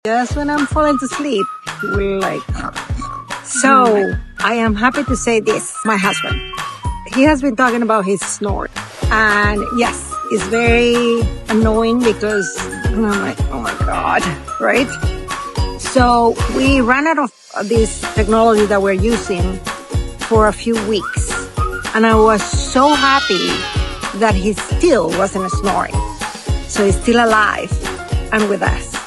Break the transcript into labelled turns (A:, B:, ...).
A: Just when I'm falling to sleep, we're like... So, I am happy to say this, my husband. He has been talking about his snore. And yes, it's very annoying because I'm like, oh my God, right? So we ran out of this technology that we're using for a few weeks. And I was so happy that he still wasn't snoring. So he's still alive and with us.